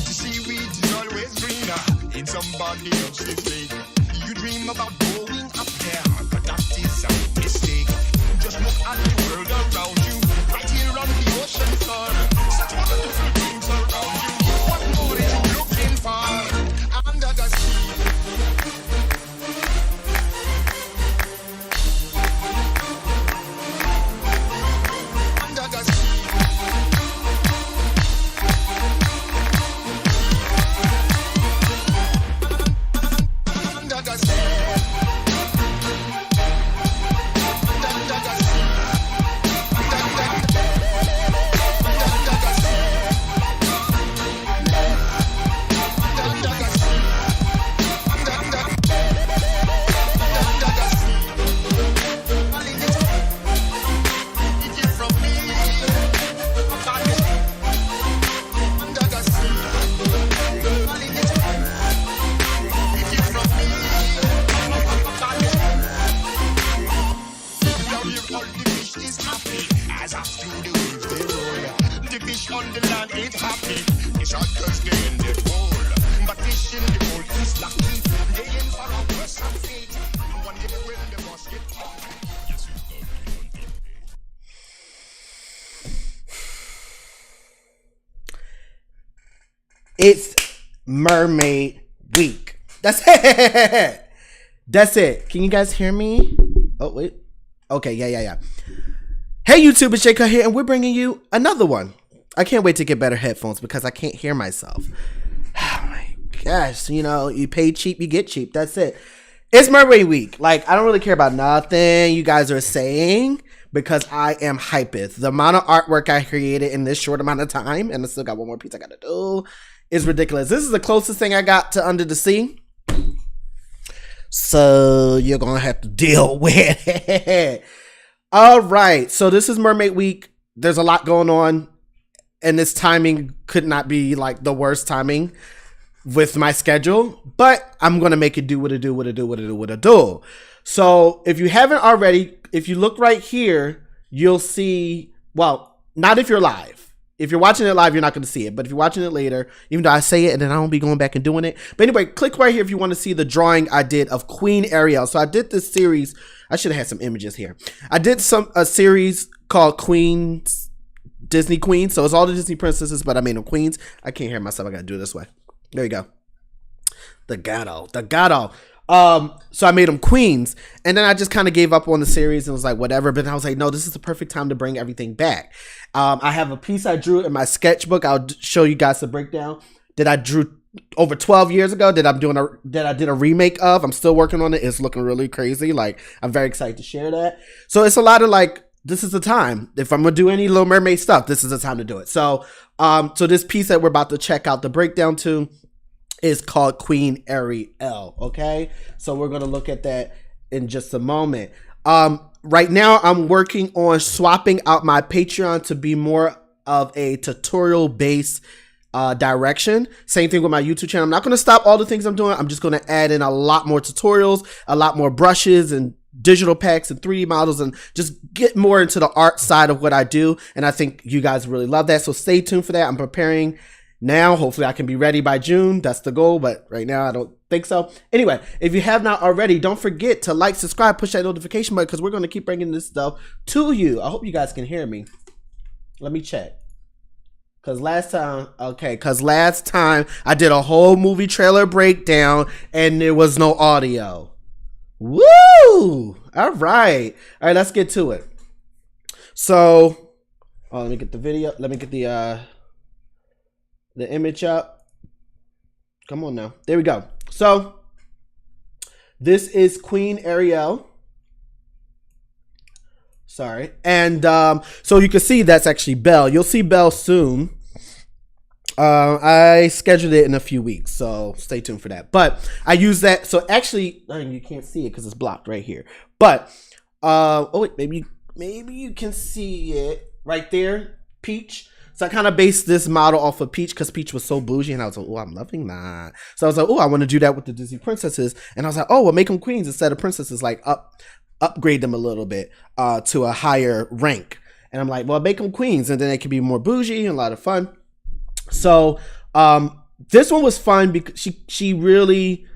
Seaweed is always greener in somebody else's lake. You dream about going up there, but that is a mistake. Just look at the world around you, right here on the ocean floor. Such wonderful things around you. What more are you looking for under the sea? Under the sea. It's Mermaid Week. That's it. That's it. Can you guys hear me? Oh, wait. Okay, yeah. Hey, YouTube, it's Cutt here, and we're bringing you another one. I can't wait to get better headphones because I can't hear myself. Oh, my gosh. You know, you pay cheap, you get cheap. That's it. It's Mermaid Week. Like, I don't really care about nothing you guys are saying because I am hyped. The amount of artwork I created in this short amount of time, and I still got one more piece I got to do, is ridiculous. This is the closest thing I got to Under the Sea. So you're going to have to deal with it. All right. So this is Mermaid Week. There's a lot going on. And this timing could not be like the worst timing with my schedule. But I'm going to make it do what it do. So if you haven't already, if you look right here, you'll see, well, not if you're live. If you're watching it live, you're not going to see it. But if you're watching it later, even though I say it and then I won't be going back and doing it. But anyway, click right here if you want to see the drawing I did of Queen Ariel. So I did this series. I should have had some images here. I did a series called Queens, Disney Queens. So it's all the Disney princesses, but I made them queens. I can't hear myself. I got to do it this way. There you go. The gato. So I made them queens, and then I just kind of gave up on the series and was like, whatever. But I was like, no, this is the perfect time to bring everything back. I have a piece I drew in my sketchbook. I'll show you guys the breakdown that I drew over 12 years ago that I did a remake of. I'm still working on it. It's looking really crazy. Like, I'm very excited to share that. So it's a lot of like, this is the time. If I'm gonna do any Little Mermaid stuff, this is the time to do it. So, so this piece that we're about to check out the breakdown to is called Queen Ariel. Okay, so we're gonna look at that in just a moment. Right now I'm working on swapping out my Patreon to be more of a tutorial based direction. Same thing with my YouTube channel. I'm not going to stop all the things I'm doing. I'm just going to add in a lot more tutorials, a lot more brushes and digital packs and 3D models, and just get more into the art side of what I do. And I think you guys really love that. So stay tuned for that. I'm preparing now. Hopefully I can be ready by June. That's the goal, but right now I don't think so. Anyway, if you have not already, don't forget to like, subscribe, push that notification button, because we're going to keep bringing this stuff to you. I hope you guys can hear me. Let me check. Cause last time I did a whole movie trailer breakdown and there was no audio. Woo! All right, let's get to it. So, let me get the video. Let me get the image up. Come on now. There we go. So, this is Queen Ariel. Sorry. And so you can see that's actually Belle. You'll see Belle soon. I scheduled it in a few weeks, so stay tuned for that. But I use that. So actually, you can't see it because it's blocked right here. But oh wait, maybe you can see it right there, Peach. So I kind of based this model off of Peach because Peach was so bougie, and I was like, oh, I'm loving that. So I was like, oh, I want to do that with the Disney princesses, and I was like, oh, well, make them queens instead of princesses, like upgrade them a little bit to a higher rank. And I'm like, well, make them queens, and then they can be more bougie and a lot of fun. So This one was fun because she really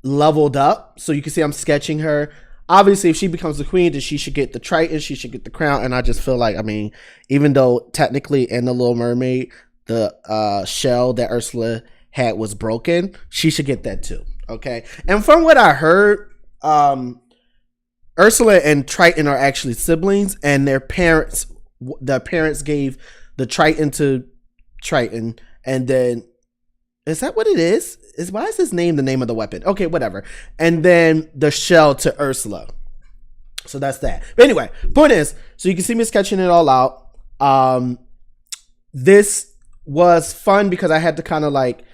leveled up. So you can see I'm sketching her. Obviously, if she becomes the queen, then she should get the Triton, she should get the crown. And I just feel like, I mean, even though technically in The Little Mermaid, the shell that Ursula had was broken, she should get that too. Okay. And from what I heard, Ursula and Triton are actually siblings, and the parents gave the Triton to Triton, and then is that what it is? Why is his name the name of the weapon? Okay, whatever. And then the shell to Ursula. So that's that. But anyway, point is, so you can see me sketching it all out. This was fun because I had to kind of like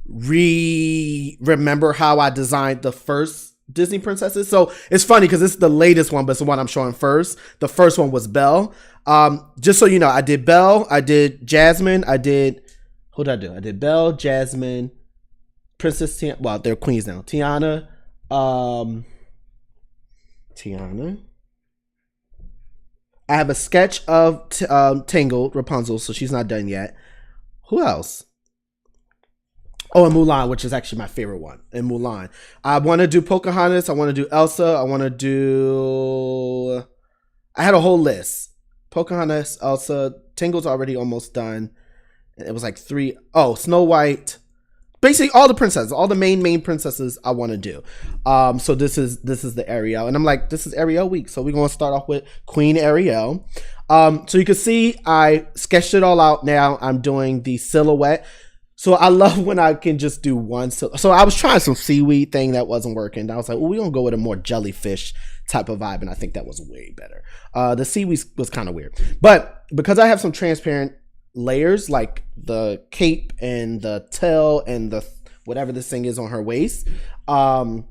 remember how I designed the first Disney princesses. So it's funny because it's the latest one, but it's the one I'm showing first. The first one was Belle. Just so you know, I did Belle, I did Jasmine, who did I do? I did Belle, Jasmine, Princess Tiana. Well, they're queens now. Tiana. I have a sketch of Tangled, Rapunzel, so she's not done yet. Who else? Oh, and Mulan, which is actually my favorite one. In Mulan, I want to do Pocahontas. I want to do Elsa. I want to do. I had a whole list. Pocahontas, Elsa, Tangled's already almost done. It was like 3. Oh, Snow White. Basically, all the princesses, all the main princesses, I want to do. So this is the Ariel, and I'm like, this is Ariel week, so we're gonna start off with Queen Ariel. So you can see I sketched it all out. Now I'm doing the silhouette. So I love when I can just do one. So I was trying some seaweed thing that wasn't working. I was like, well, we're gonna go with a more jellyfish type of vibe, and I think that was way better. The seaweed was kind of weird, but because I have some transparent layers like the cape and the tail and the whatever this thing is on her waist, I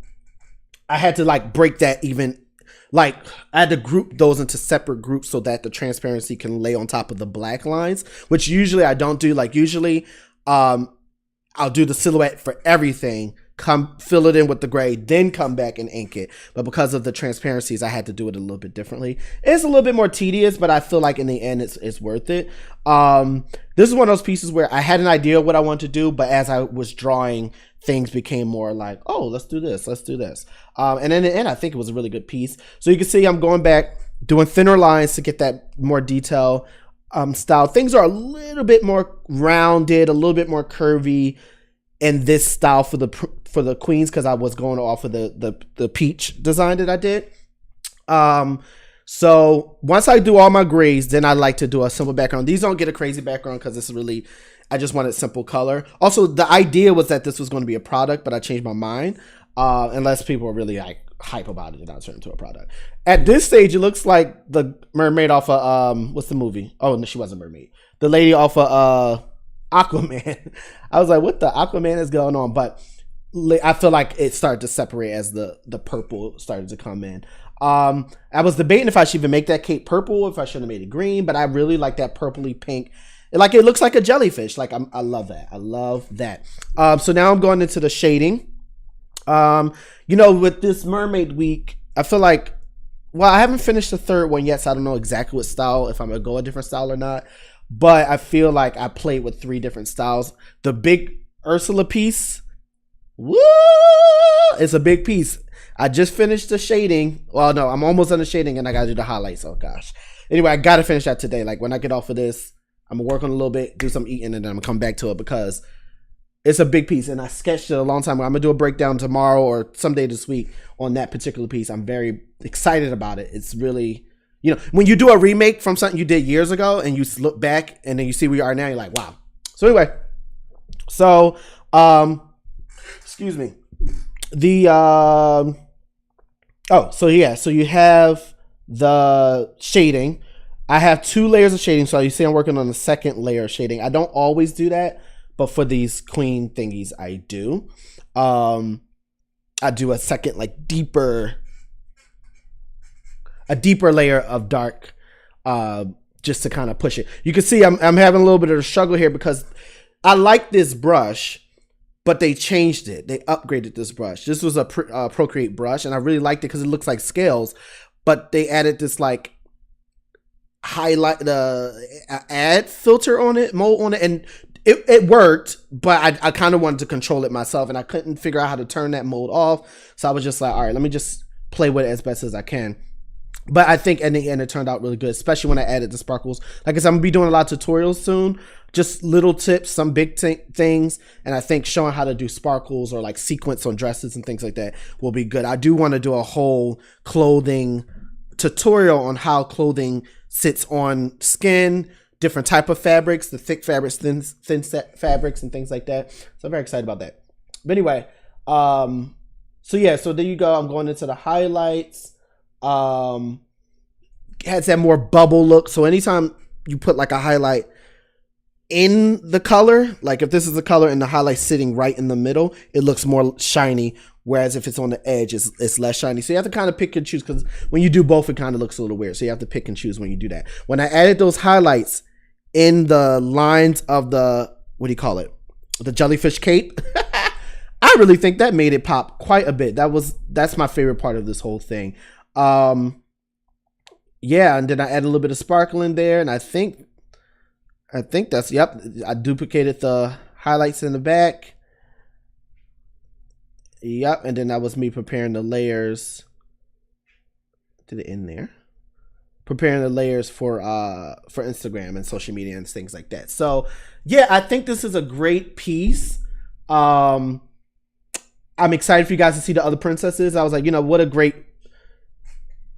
had to like break that even, like I had to group those into separate groups so that the transparency can lay on top of the black lines, which usually I don't do. Like usually I'll do the silhouette for everything, come fill it in with the gray, then come back and ink it. But because of the transparencies, I had to do it a little bit differently. It's a little bit more tedious, but I feel like in the end, it's worth it. This is one of those pieces where I had an idea of what I wanted to do, but as I was drawing, things became more like, oh, let's do this. And in the end, I think it was a really good piece. So you can see I'm going back, doing thinner lines to get that more detail style. Things are a little bit more rounded, a little bit more curvy in this style for the queens, because I was going off of the peach design that I did. So once I do all my grays, then I like to do a simple background. These don't get a crazy background because this is really, I just wanted simple color. Also, the idea was that this was going to be a product, but I changed my mind. Unless people are really like hype about it and not turn into a product. At this stage, it looks like the mermaid off of what's the movie? Oh no, she wasn't Mermaid. The lady off of Aquaman. I was like, what the Aquaman is going on? But I feel like it started to separate as the purple started to come in. I was debating if I should even make that cape purple, if I should have made it green, but I really like that purpley pink. Like it looks like a jellyfish. Like I love that. I love that. So now I'm going into the shading. With this mermaid week, I feel like, well, I haven't finished the third one yet, so I don't know exactly what style, if I'm gonna go a different style or not. But I feel like I played with 3 different styles. The big Ursula piece, woo, it's a big piece. I just finished the shading. Well, no, I'm almost done the shading, and I gotta do the highlights. Oh gosh. Anyway, I gotta finish that today. Like when I get off of this, I'm gonna work on a little bit, do some eating, and then I'm gonna come back to it because it's a big piece, and I sketched it a long time ago. I'm gonna do a breakdown tomorrow or someday this week on that particular piece. I'm very excited about it. It's really, when you do a remake from something you did years ago and you look back and then you see where you are now, you're like, wow. So anyway, excuse me. So you have the shading. I have 2 layers of shading, so you see I'm working on the second layer of shading. I don't always do that, but for these queen thingies, I do. I do a second, like deeper layer of dark, just to kind of push it. You can see I'm having a little bit of a struggle here because I like this brush, but they changed it. They upgraded this brush. This was a Procreate brush, and I really liked it because it looks like scales, but they added this like highlight, the add filter on it, mode on it, and it worked, but I kind of wanted to control it myself, and I couldn't figure out how to turn that mode off. So I was just like, all right, let me just play with it as best as I can. But I think in the end it turned out really good, especially when I added the sparkles. Like I said, I'm gonna be doing a lot of tutorials soon, just little tips, some big things, and I think showing how to do sparkles or like sequence on dresses and things like that will be good. I do want to do a whole clothing tutorial on how clothing sits on skin, different type of fabrics, the thick fabrics, thin set fabrics, and things like that. So I'm very excited about that. But anyway, so yeah, so there you go. I'm going into the highlights. Has that more bubble look. So anytime you put like a highlight in the color, like if this is the color and the highlight sitting right in the middle, it looks more shiny. Whereas if it's on the edge, it's less shiny. So you have to kind of pick and choose, because when you do both, it kind of looks a little weird. So you have to pick and choose when you do that. When I added those highlights in the lines of the, what do you call it? The jellyfish cape. I really think that made it pop quite a bit. That's my favorite part of this whole thing. Yeah, and then I added a little bit of sparkle in there, and I think that's, yep, I duplicated the highlights in the back. Yep, and then that was me preparing the layers. Did it in there? Preparing the layers for Instagram and social media and things like that. So yeah, I think this is a great piece. I'm excited for you guys to see the other princesses. I was like, you know, what a great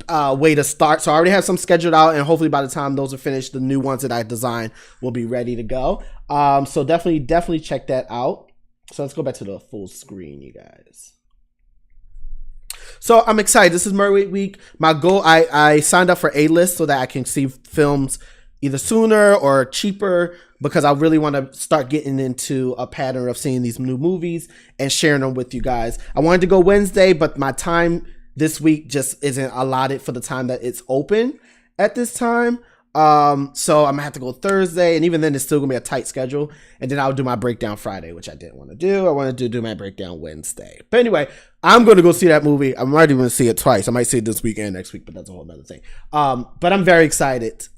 way to start. So I already have some scheduled out, and hopefully by the time those are finished, the new ones that I designed will be ready to go. So definitely check that out. So let's go back to the full screen, you guys. So I'm excited. This is Mermaid Week. My goal, I signed up for A-List so that I can see films either sooner or cheaper, because I really want to start getting into a pattern of seeing these new movies and sharing them with you guys. I wanted to go Wednesday, but my time this week just isn't allotted for the time that it's open at this time. So I'm gonna have to go Thursday, and even then it's still gonna be a tight schedule. And then I'll do my breakdown Friday, which I didn't want to do. I wanted to do my breakdown Wednesday. But anyway, I'm gonna go see that movie. I might even see it twice. I might see it this week and next week, but that's a whole nother thing. But I'm very excited.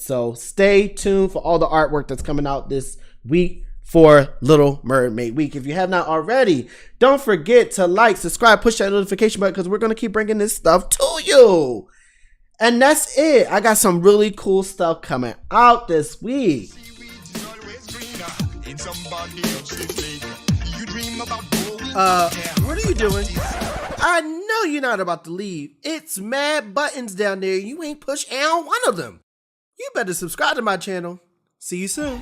So stay tuned for all the artwork that's coming out this week for Little Mermaid Week. If you have not already, don't forget to like, subscribe, push that notification button, because we're gonna keep bringing this stuff to you. And that's it. I got some really cool stuff coming out this week. What are you doing? I know you're not about to leave. It's mad buttons down there. You ain't pushed on one of them. You better subscribe to my channel. See you soon.